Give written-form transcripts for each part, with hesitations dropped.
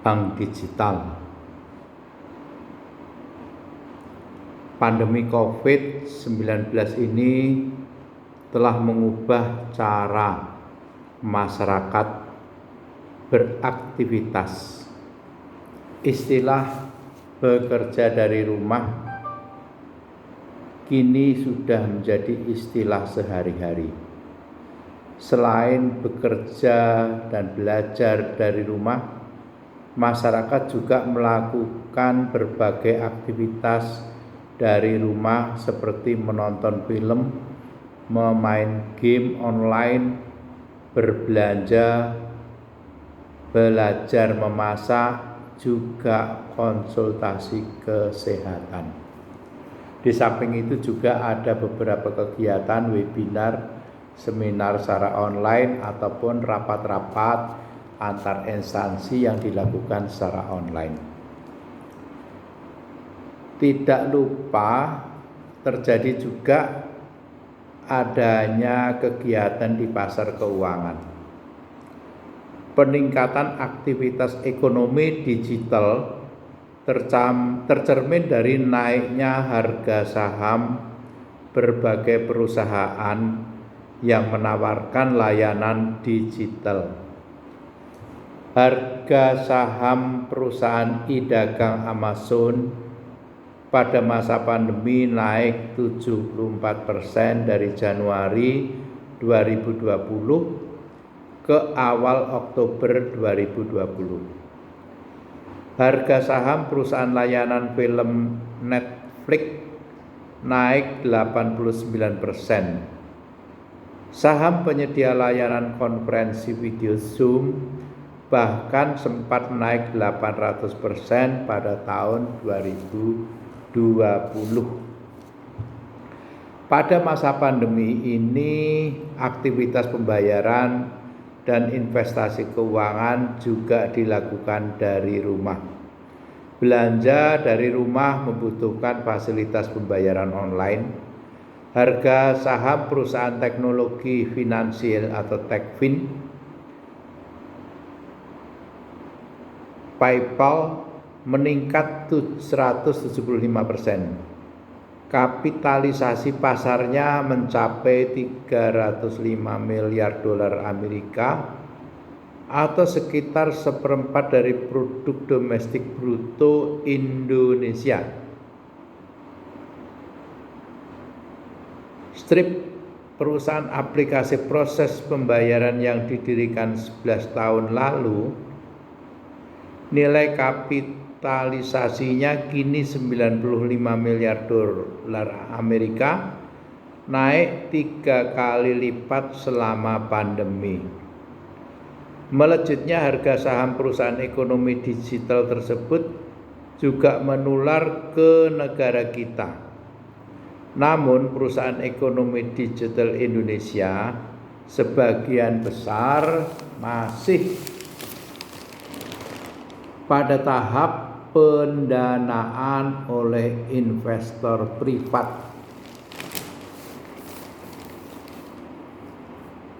bank digital. Pandemi COVID-19 ini telah mengubah cara masyarakat beraktivitas. Istilah bekerja dari rumah kini sudah menjadi istilah sehari-hari. Selain bekerja dan belajar dari rumah, masyarakat juga melakukan berbagai aktivitas dari rumah seperti menonton film, memain game online, berbelanja, belajar memasak, juga konsultasi kesehatan. Di samping itu juga ada beberapa kegiatan webinar, seminar secara online ataupun rapat-rapat antar instansi yang dilakukan secara online. Tidak lupa terjadi juga adanya kegiatan di pasar keuangan. Peningkatan aktivitas ekonomi digital tercermin dari naiknya harga saham berbagai perusahaan yang menawarkan layanan digital. Harga saham perusahaan e-dagang Amazon pada masa pandemi naik 74% dari Januari 2020 ke awal Oktober 2020. Harga saham perusahaan layanan film Netflix naik 89%. Saham penyedia layanan konferensi video Zoom bahkan sempat naik 800% pada tahun 2020. Pada masa pandemi ini, aktivitas pembayaran dan investasi keuangan juga dilakukan dari rumah. Belanja dari rumah membutuhkan fasilitas pembayaran online. Harga saham perusahaan teknologi finansial atau Techfin, PayPal meningkat 175%. Kapitalisasi pasarnya mencapai 305 miliar dolar Amerika atau sekitar 1/4 dari produk domestik bruto Indonesia. Stripe, perusahaan aplikasi proses pembayaran yang didirikan 11 tahun lalu, nilai kapitalisasinya kini 95 miliar dolar Amerika, naik 3 kali lipat selama pandemi. Melejitnya harga saham perusahaan ekonomi digital tersebut juga menular ke negara kita. Namun perusahaan ekonomi digital Indonesia sebagian besar masih pada tahap pendanaan oleh investor privat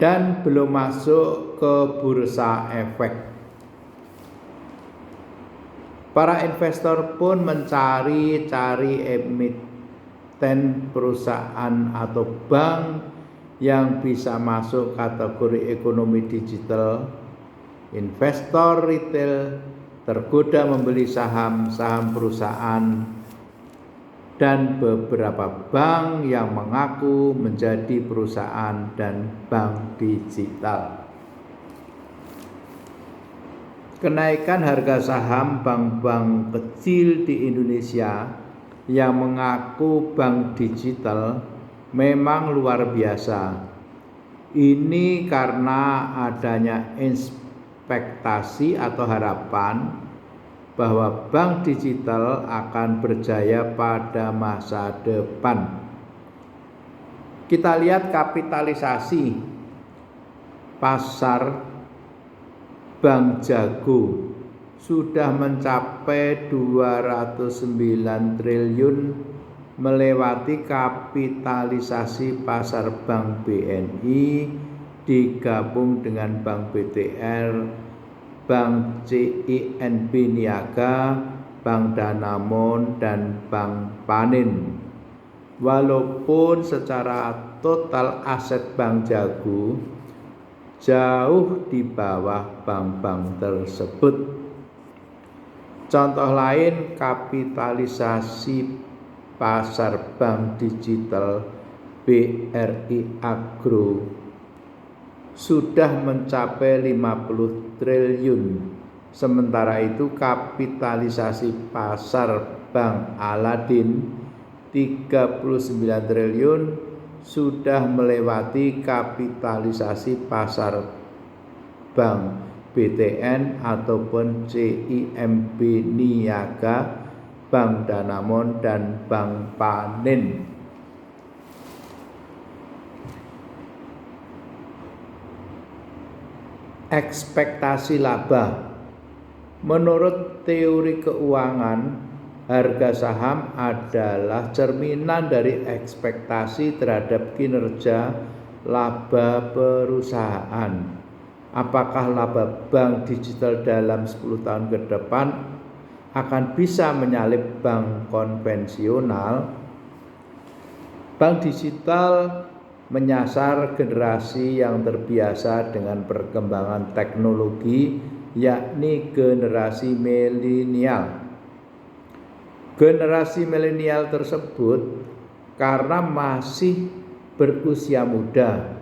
dan belum masuk ke bursa efek. Para investor pun mencari emiten perusahaan atau bank yang bisa masuk kategori ekonomi digital. Investor retail tergoda membeli saham-saham perusahaan dan beberapa bank yang mengaku menjadi perusahaan dan bank digital. Kenaikan harga saham bank-bank kecil di Indonesia yang mengaku bank digital memang luar biasa. Ini karena adanya ekspektasi atau harapan bahwa bank digital akan berjaya pada masa depan. Kita lihat kapitalisasi pasar Bank Jago sudah mencapai 209 triliun, melewati kapitalisasi pasar Bank BNI digabung dengan Bank BTR Bank CIMB Niaga, Bank Danamon, dan Bank Panin. Walaupun secara total aset Bank Jago jauh di bawah bank-bank tersebut. Contoh lain, kapitalisasi pasar bank digital BRI Agro sudah mencapai 50 triliun. Sementara itu kapitalisasi pasar Bank Aladin 39 triliun sudah melewati kapitalisasi pasar Bank BTN ataupun CIMB Niaga, Bank Danamon, dan Bank Panin. Ekspektasi laba. Menurut teori keuangan, harga saham adalah cerminan dari ekspektasi terhadap kinerja laba perusahaan. Apakah laba bank digital dalam 10 tahun ke depan akan bisa menyalip bank konvensional? Bank digital menyasar generasi yang terbiasa dengan perkembangan teknologi, yakni generasi milenial. Generasi milenial tersebut karena masih berusia muda,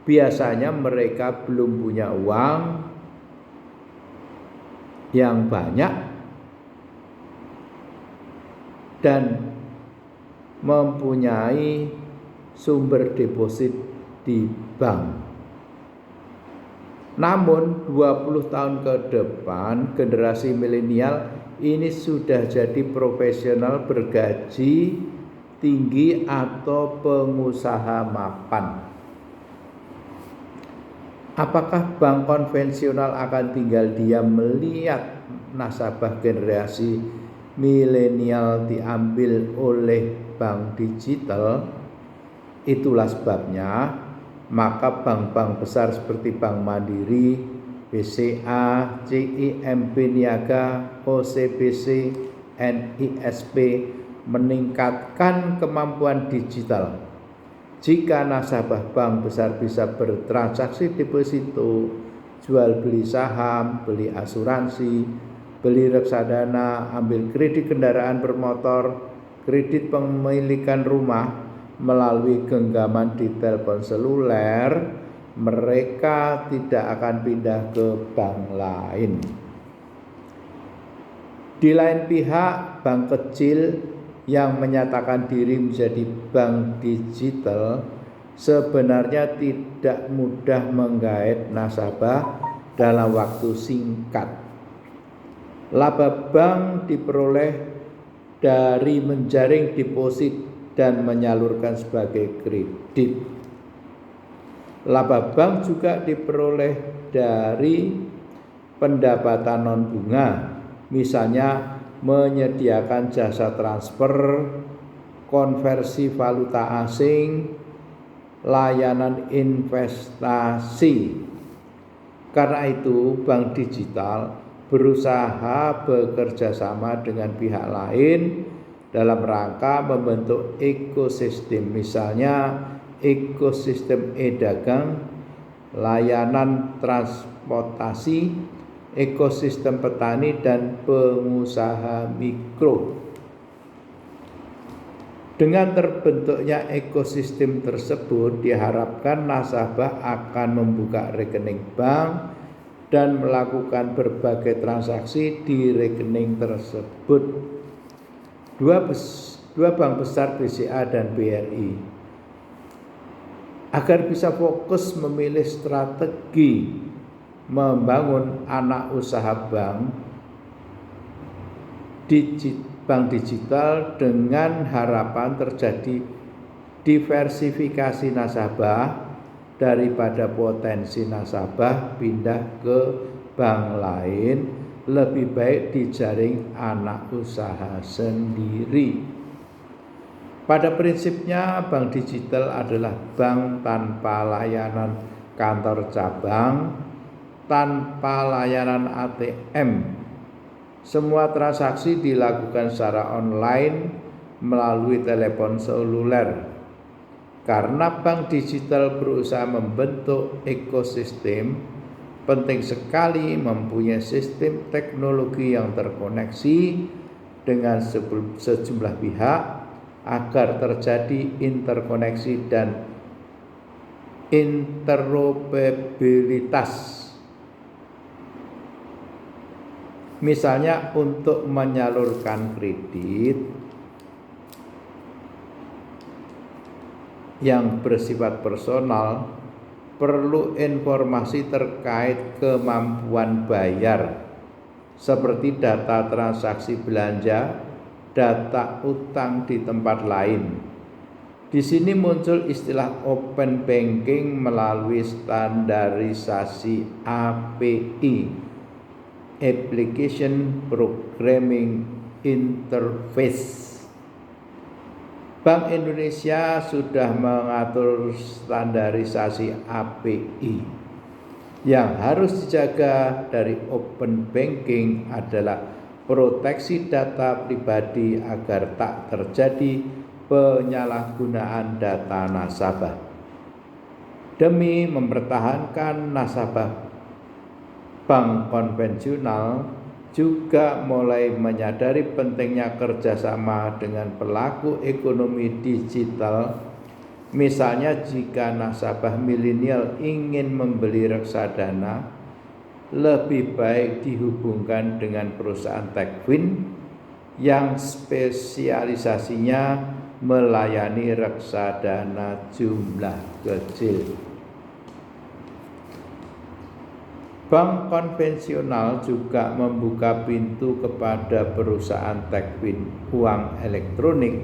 biasanya mereka belum punya uang yang banyak dan mempunyai sumber deposit di bank. Namun 20 tahun ke depan generasi milenial ini sudah jadi profesional bergaji tinggi atau pengusaha mapan. Apakah bank konvensional akan tinggal diam melihat nasabah generasi milenial diambil oleh bank digital? Itulah sebabnya maka bank-bank besar seperti Bank Mandiri, BCA, CIMB Niaga, OCBC, NISP meningkatkan kemampuan digital. Jika nasabah bank besar bisa bertransaksi deposito, jual beli saham, beli asuransi, beli reksadana, ambil kredit kendaraan bermotor, kredit pemilikan rumah melalui genggaman di telepon seluler, mereka tidak akan pindah ke bank lain. Di lain pihak, bank kecil yang menyatakan diri menjadi bank digital sebenarnya tidak mudah menggait nasabah dalam waktu singkat. Laba bank diperoleh dari menjaring deposit dan menyalurkan sebagai kredit. Laba bank juga diperoleh dari pendapatan non bunga, misalnya menyediakan jasa transfer, konversi valuta asing, layanan investasi. Karena itu, bank digital berusaha bekerja sama dengan pihak lain dalam rangka membentuk ekosistem, misalnya ekosistem e-dagang, layanan transportasi, ekosistem petani, dan pengusaha mikro. Dengan terbentuknya ekosistem tersebut, diharapkan nasabah akan membuka rekening bank dan melakukan berbagai transaksi di rekening tersebut. Dua bank besar BCA dan BRI agar bisa fokus memilih strategi membangun anak usaha bank digital dengan harapan terjadi diversifikasi nasabah daripada potensi nasabah pindah ke bank lain, lebih baik dijaring anak usaha sendiri. Pada prinsipnya, bank digital adalah bank tanpa layanan kantor cabang tanpa layanan ATM. Semua transaksi dilakukan secara online melalui telepon seluler. Karena bank digital berusaha membentuk ekosistem, penting sekali mempunyai sistem teknologi yang terkoneksi dengan sejumlah pihak agar terjadi interkoneksi dan interoperabilitas. Misalnya untuk menyalurkan kredit yang bersifat personal, perlu informasi terkait kemampuan bayar seperti data transaksi belanja, data utang di tempat lain. Di sini muncul istilah open banking melalui standarisasi API, Application Programming Interface. Bank Indonesia sudah mengatur standarisasi API. Yang harus dijaga dari open banking adalah proteksi data pribadi agar tak terjadi penyalahgunaan data nasabah. Demi mempertahankan nasabah, bank konvensional juga mulai menyadari pentingnya kerjasama dengan pelaku ekonomi digital. Misalnya jika nasabah milenial ingin membeli reksadana, lebih baik dihubungkan dengan perusahaan Techfin yang spesialisasinya melayani reksadana jumlah kecil. Bank konvensional juga membuka pintu kepada perusahaan Techfin uang elektronik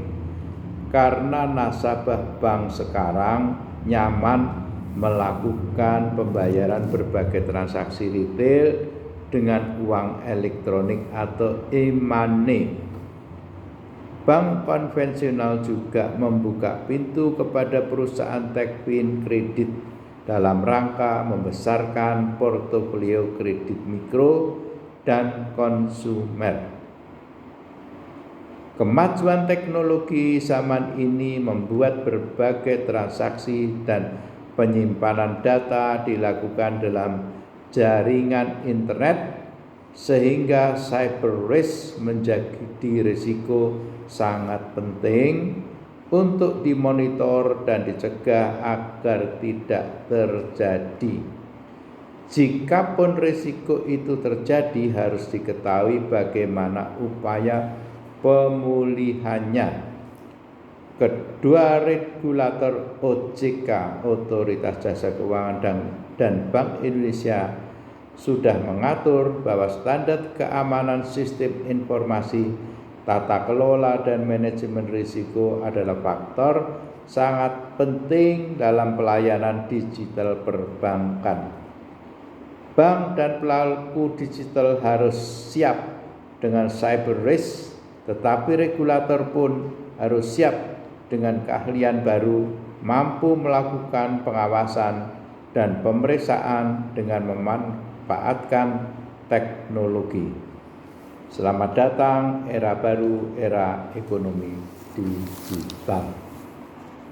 karena nasabah bank sekarang nyaman melakukan pembayaran berbagai transaksi retail dengan uang elektronik atau e-money. Bank konvensional juga membuka pintu kepada perusahaan Techfin kredit dalam rangka membesarkan portofolio kredit mikro dan konsumer. Kemajuan teknologi zaman ini membuat berbagai transaksi dan penyimpanan data dilakukan dalam jaringan internet, sehingga cyber risk menjadi risiko sangat penting untuk dimonitor dan dicegah agar tidak terjadi. Jikapun risiko itu terjadi, harus diketahui bagaimana upaya pemulihannya. Kedua regulator OJK, Otoritas Jasa Keuangan dan Bank Indonesia sudah mengatur bahwa standar keamanan sistem informasi, tata kelola dan manajemen risiko adalah faktor sangat penting dalam pelayanan digital perbankan. Bank dan pelaku digital harus siap dengan cyber risk, tetapi regulator pun harus siap dengan keahlian baru, mampu melakukan pengawasan dan pemeriksaan dengan memanfaatkan teknologi. Selamat datang era baru, era ekonomi digital.